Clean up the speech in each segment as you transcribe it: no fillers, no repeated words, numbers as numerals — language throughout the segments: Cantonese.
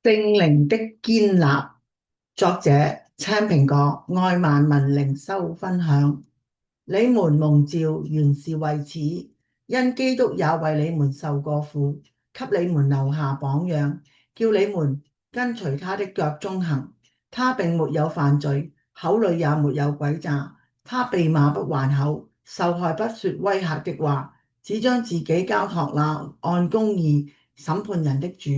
聖靈的堅立，作者青蘋果，愛萬民靈修分享。你們蒙召原是為此，因基督也為你們受過苦，給你們留下榜樣，叫你們跟隨他的腳蹤行。他並沒有犯罪，口裏也沒有詭詐。他被罵不還口，受害不說威嚇的話，只將自己交託那按公義審判人的主。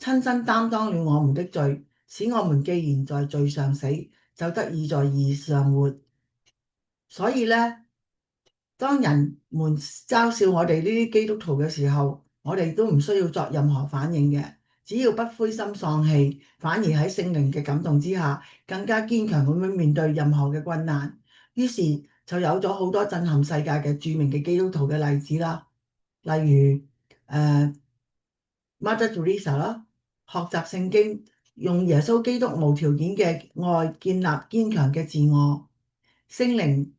親身擔當了我們的罪，使我們既然在罪上死，就得以在義上活。所以呢，當人們嘲笑我哋呢啲基督徒嘅時候，我哋都唔需要作任何反應嘅，只要不灰心喪氣，反而喺聖靈嘅感動之下，更加堅強咁樣面對任何嘅困難。於是就有咗好多震撼世界嘅著名嘅基督徒嘅例子啦，例如Mother Teresa 啦，學習聖經，用耶穌基督無條件嘅愛建立堅強嘅自我，聖靈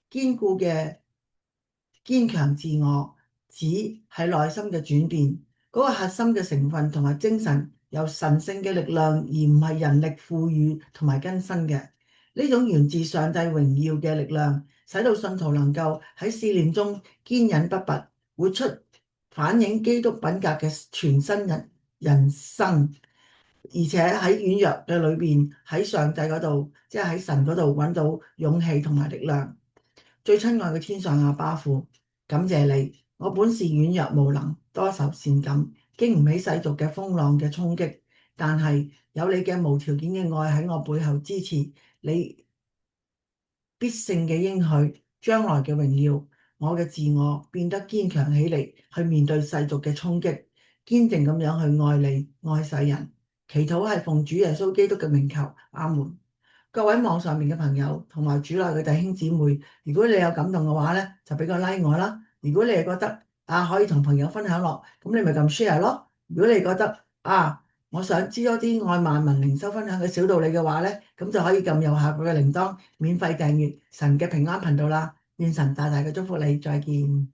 堅固嘅堅強自我，指係內心嘅轉變，嗰個核心嘅成分同埋精神由神聖嘅力量，而唔係人力賦予同埋更新嘅。呢種源自上帝榮耀嘅力量，使到信徒能夠喺試煉中堅忍不拔，活出反映基督品格嘅全新人生，而且喺軟弱嘅裏邊，喺上帝嗰度，即係喺神嗰度揾到勇氣同埋力量。最親愛嘅天上阿爸父，感謝你，我本是軟弱無能，多愁善感，經唔起世俗嘅風浪嘅衝擊，但係有你嘅無條件嘅愛喺我背後支持，你必勝嘅應許，將來嘅榮耀，我嘅自我變得堅強起嚟，去面對世俗嘅衝擊，堅定咁樣去愛你、愛世人。祈禱係奉主耶穌基督嘅名求，阿門。各位網上面嘅朋友同埋主內嘅弟兄姊妹，如果你有感動嘅話咧，就俾個 like 我啦。如果你係覺得可以同朋友分享落，咁你咪撳 share 咯。如果你覺得我想知多啲愛萬民靈修分享嘅小道理嘅話咧，咁就可以撳右下角嘅鈴鐺，免費訂閱神嘅平安頻道啦。願神大大嘅祝福你，再見。